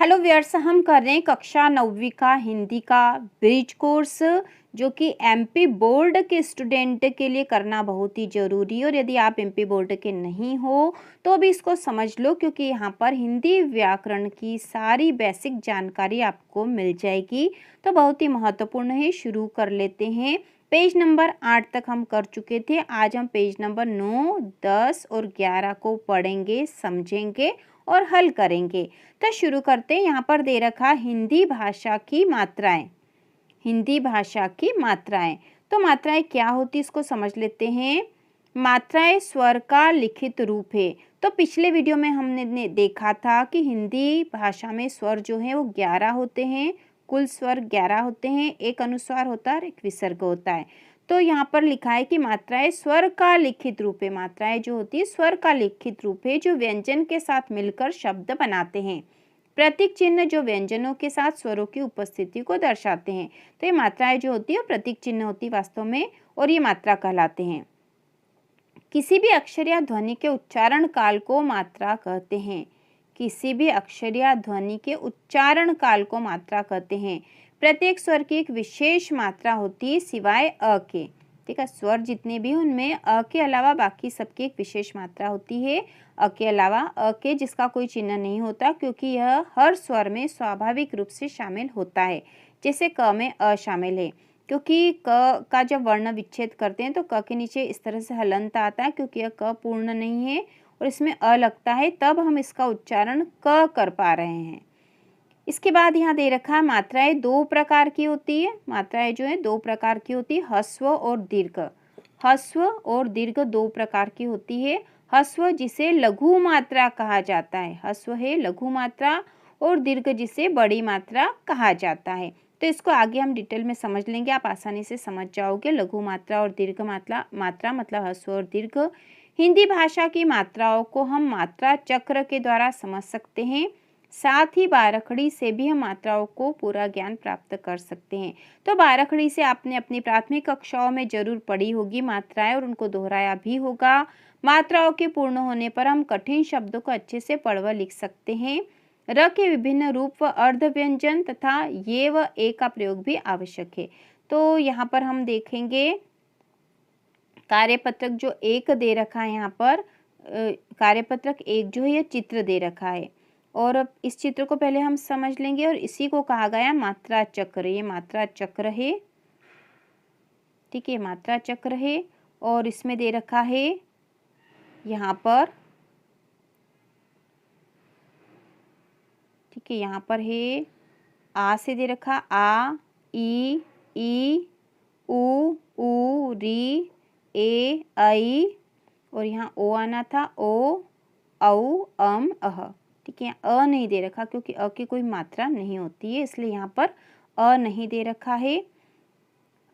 Hello viewers, हम कर रहे हैं कक्षा 9वीं का हिंदी का ब्रिज कोर्स, जो कि एमपी बोर्ड के स्टूडेंट के लिए करना बहुत ही ज़रूरी है। और यदि आप एमपी बोर्ड के नहीं हो तो भी इसको समझ लो, क्योंकि यहाँ पर हिंदी व्याकरण की सारी बेसिक जानकारी आपको मिल जाएगी। तो बहुत ही महत्वपूर्ण है। शुरू कर लेते हैं। पेज नंबर 8 तक हम कर चुके थे। आज हम पेज नंबर 9, 10 और 11 को पढ़ेंगे, समझेंगे और हल करेंगे। तो शुरू करते हैं। यहाँ पर दे रखा हिंदी भाषा की मात्राएं। हिंदी भाषा की मात्राएं, तो मात्राएं क्या होती है इसको समझ लेते हैं। मात्राएं स्वर का लिखित रूप है। तो पिछले वीडियो में हमने देखा था कि हिंदी भाषा में स्वर जो है वो 11 होते हैं। कुल स्वर 11 होते हैं। एक अनुस्वार होता है और एक विसर्ग होता है। तो यहाँ पर लिखा है कि मात्राएं स्वर का लिखित रूप है। मात्राएं जो होती है स्वर का लिखित रूप है, जो व्यंजन के साथ मिलकर शब्द बनाते हैं। प्रतीक चिन्ह जो व्यंजनों के साथ स्वरों की उपस्थिति को दर्शाते हैं। तो ये मात्राएं जो होती है प्रतीक चिन्ह होती है वास्तव में, और ये मात्रा कहलाते हैं। किसी भी अक्षर या ध्वनि के उच्चारण काल को मात्रा कहते हैं। किसी भी अक्षर या ध्वनि के उच्चारण काल को मात्रा कहते हैं। प्रत्येक स्वर की एक विशेष मात्रा होती है सिवाय अ के। ठीक है, स्वर जितने भी उनमें अ के अलावा बाकी सबकी एक विशेष मात्रा होती है। अ के अलावा अ के जिसका कोई चिन्ह नहीं होता, क्योंकि यह हर स्वर में स्वाभाविक रूप से शामिल होता है। जैसे क में अ शामिल है, क्योंकि क का जब वर्ण विच्छेद करते हैं तो क के नीचे इस तरह से हलंत आता है, क्योंकि यह क पूर्ण नहीं है और इसमें अ लगता है, तब हम इसका उच्चारण क कर पा रहे हैं। इसके बाद यहाँ दे रखा है मात्राएं दो प्रकार की होती है। मात्राएं जो है दो प्रकार की होती है, ह्रस्व और दीर्घ। ह्रस्व और दीर्घ दो प्रकार की होती है। ह्रस्व जिसे लघु मात्रा कहा जाता है, ह्रस्व है लघु मात्रा, और दीर्घ जिसे बड़ी मात्रा कहा जाता है। तो इसको आगे हम डिटेल में समझ लेंगे, आप आसानी से समझ जाओगे। लघु मात्रा और दीर्घ मात्रा मतलब ह्रस्व और दीर्घ। हिंदी भाषा की मात्राओं को हम मात्रा चक्र के द्वारा समझ सकते हैं। साथ ही बारखड़ी से भी हम मात्राओं को पूरा ज्ञान प्राप्त कर सकते हैं। तो बारखड़ी से आपने अपनी प्राथमिक कक्षाओं में जरूर पढ़ी होगी मात्राएं, और उनको दोहराया भी होगा। मात्राओं के पूर्ण होने पर हम कठिन शब्दों को अच्छे से पढ़ व लिख सकते हैं। र के विभिन्न रूप व अर्ध व्यंजन तथा ये व ए का प्रयोग भी आवश्यक है। तो यहाँ पर हम देखेंगे कार्यपत्रक जो एक दे रखा है। यहाँ पर कार्यपत्रक एक जो है ये चित्र दे रखा है, और इस चित्र को पहले हम समझ लेंगे, और इसी को कहा गया मात्रा चक्र। ये मात्रा चक्र है, ठीक है, मात्रा चक्र है। और इसमें दे रखा है यहाँ पर, ठीक है, यहाँ पर है आ से दे रखा आ, ई, उ, री, ए, ऐ, और यहाँ ओ आना था, ओ, औ, अह। ठीक है, अ नहीं दे रखा क्योंकि अ की कोई मात्रा नहीं होती है, इसलिए यहाँ पर अ नहीं दे रखा है।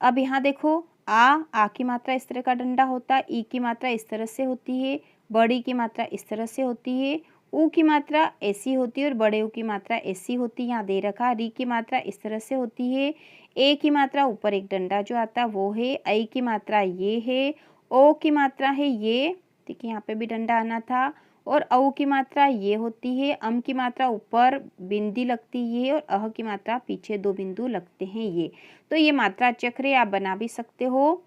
अब यहाँ देखो आ की मात्रा इस तरह का डंडा होता है, ई की मात्रा इस तरह से होती है, बड़ी की मात्रा इस तरह से होती है, ऊ की मात्रा ऐसी होती है और बड़े ऊ की मात्रा ऐसी होती है। यहाँ दे रखा री की मात्रा इस तरह से होती है। ए की मात्रा ऊपर एक डंडा जो आता है वो है, ऐ की मात्रा ये है, ओ की मात्रा है ये, ठीक है, यहाँ पे भी डंडा आना था, और औ की मात्रा ये होती है, अम की मात्रा ऊपर बिंदी लगती है, और अह की मात्रा पीछे दो बिंदु लगते हैं ये। तो ये मात्रा चक्र आप बना भी सकते हो।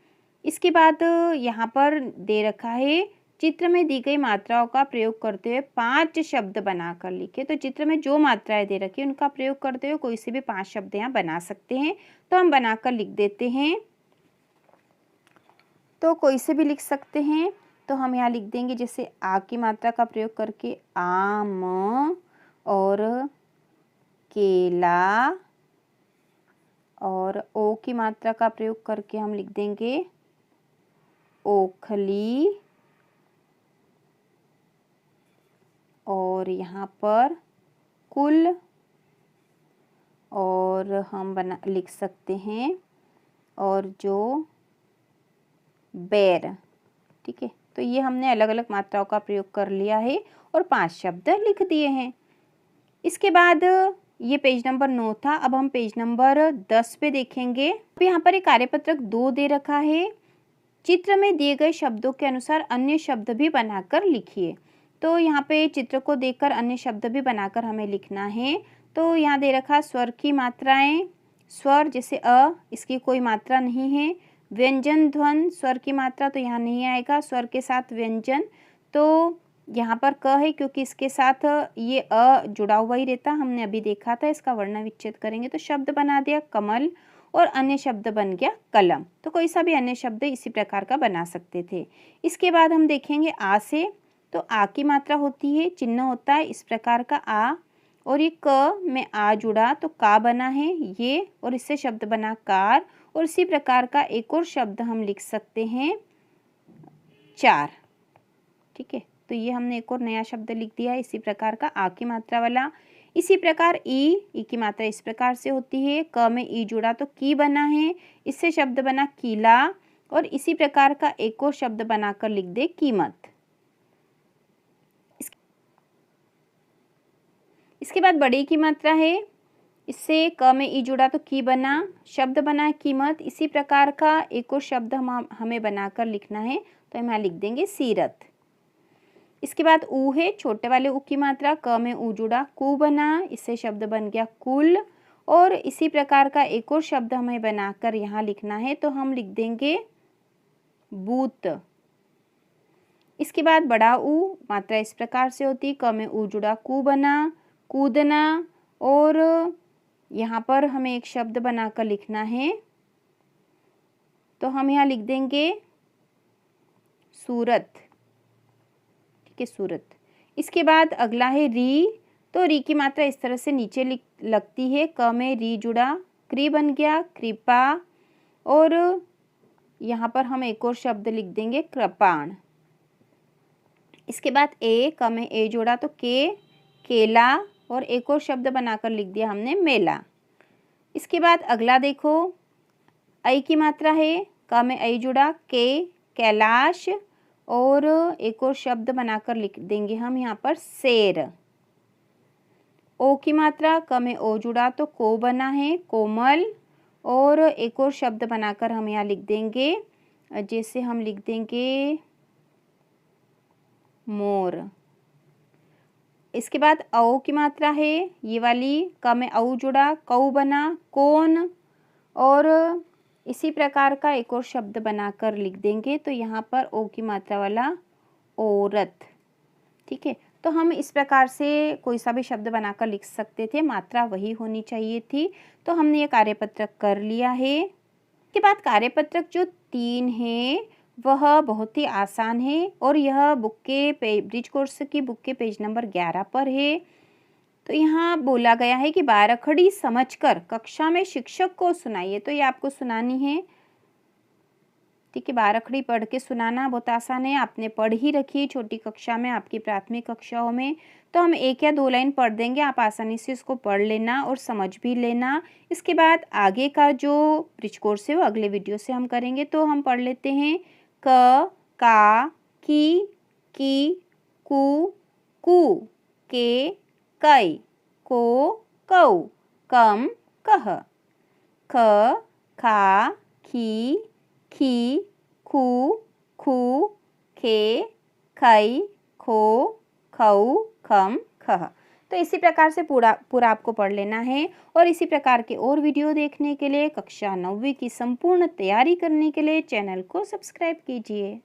इसके बाद यहाँ पर दे रखा है चित्र में दी गई मात्राओं का प्रयोग करते हुए 5 शब्द बनाकर लिखे। तो चित्र में जो मात्राएं दे रखी है उनका प्रयोग करते हुए कोई से भी 5 शब्द यहाँ बना सकते हैं। तो हम बनाकर लिख देते हैं, तो कोई से भी लिख सकते हैं। तो हम यहाँ लिख देंगे जैसे आ की मात्रा का प्रयोग करके आम, और केला, और ओ की मात्रा का प्रयोग करके हम लिख देंगे ओखली, और यहाँ पर कुल, और हम लिख सकते हैं और जो बैर। ठीक है, तो ये हमने अलग अलग मात्राओं का प्रयोग कर लिया है और 5 शब्द लिख दिए हैं। इसके बाद ये पेज नंबर 9 था। अब हम पेज नंबर 10 पे देखेंगे। अब यहाँ पर एक कार्यपत्रक 2 दे रखा है। चित्र में दिए गए शब्दों के अनुसार अन्य शब्द भी बनाकर लिखिए। तो यहाँ पे चित्र को देखकर अन्य शब्द भी बनाकर हमें लिखना है। तो यहाँ दे रखा स्वर की मात्राएं, स्वर जैसे अ, इसकी कोई मात्रा नहीं है। व्यंजन ध्वन स्वर की मात्रा तो यहाँ नहीं आएगा, स्वर के साथ व्यंजन तो यहाँ पर क है क्योंकि इसके साथ ये अ जुड़ा हुआ ही रहता, हमने अभी देखा था। इसका वर्ण विच्छेद करेंगे तो शब्द बना दिया कमल और अन्य शब्द बन गया कलम। तो कोई सा भी अन्य शब्द इसी प्रकार का बना सकते थे। इसके बाद हम देखेंगे आ से, तो आ की मात्रा होती है, चिन्ह होता है इस प्रकार का आ, और ये क में आ जुड़ा तो का बना है ये, और इससे शब्द बना कार। और इसी प्रकार का एक और शब्द हम लिख सकते हैं चार। ठीक है, तो ये हमने एक और नया शब्द लिख दिया है इसी प्रकार का आ की मात्रा वाला। इसी प्रकार ई की मात्रा इस प्रकार से होती है, क में ई जुड़ा तो की बना है, इससे शब्द बना कीला। और इसी प्रकार का एक और शब्द बनाकर लिख दे कीमत। इसके बाद बड़े की मात्रा है, इससे क में ई जुड़ा तो की बना, शब्द बना कीमत। इसी प्रकार का एक और शब्द हमें बनाकर लिखना है, तो हम यहाँ लिख देंगे सीरत। इसके बाद ऊ है, छोटे वाले ऊ की मात्रा, क में ऊ जुड़ा कु बना, इससे शब्द बन गया कुल। और इसी प्रकार का एक और शब्द हमें बनाकर यहाँ लिखना है, तो हम लिख देंगे बूत। इसके बाद बड़ा ऊ, मात्रा इस प्रकार से होती, क में ऊ जुड़ा कु बना, कूदना। और यहाँ पर हमें एक शब्द बनाकर लिखना है, तो हम यहाँ लिख देंगे सूरत। ठीक है, सूरत। इसके बाद अगला है री, तो री की मात्रा इस तरह से नीचे लगती है, क में री जुड़ा क्री बन गया कृपा। और यहाँ पर हम एक और शब्द लिख देंगे कृपाण। इसके बाद ए, क में ए जोड़ा तो के केला, और एक और शब्द बनाकर लिख दिया हमने मेला। इसके बाद अगला देखो, ऐ की मात्रा है, क में ऐ जुड़ा के कैलाश, और एक और शब्द बनाकर लिख देंगे हम यहाँ पर शेर। ओ की मात्रा, क में ओ जुड़ा तो को बना है कोमल, और एक और शब्द बनाकर हम यहाँ लिख देंगे, जैसे हम लिख देंगे मोर। इसके बाद औ की मात्रा है ये वाली, क में औ जुड़ा कौ बना कौन। और इसी प्रकार का एक और शब्द बनाकर लिख देंगे, तो यहाँ पर ओ की मात्रा वाला औरत। ठीक है, तो हम इस प्रकार से कोई सा भी शब्द बनाकर लिख सकते थे, मात्रा वही होनी चाहिए थी। तो हमने ये कार्यपत्रक कर लिया है। इसके बाद कार्यपत्रक जो 3 है वह बहुत ही आसान है, और यह बुक के ब्रिज कोर्स की बुक के पेज नंबर 11 पर है। तो यहाँ बोला गया है कि बारखड़ी समझकर कक्षा में शिक्षक को सुनाइए, तो ये आपको सुनानी है। ठीक है, बारखड़ी पढ़ के सुनाना बहुत आसान है, आपने पढ़ ही रखी है छोटी कक्षा में, आपकी प्राथमिक कक्षाओं में। तो हम 1 या 2 लाइन पढ़ देंगे, आप आसानी से इसको पढ़ लेना और समझ भी लेना। इसके बाद आगे का जो ब्रिज कोर्स है वो अगले वीडियो से हम करेंगे। तो हम पढ़ लेते हैं क का की कु के कै को कौ कम कह। ख खा खी खू खू खे खई खो खऊ खम खह। तो इसी प्रकार से पूरा आपको पढ़ लेना है। और इसी प्रकार के और वीडियो देखने के लिए, कक्षा 9वीं की संपूर्ण तैयारी करने के लिए चैनल को सब्सक्राइब कीजिए।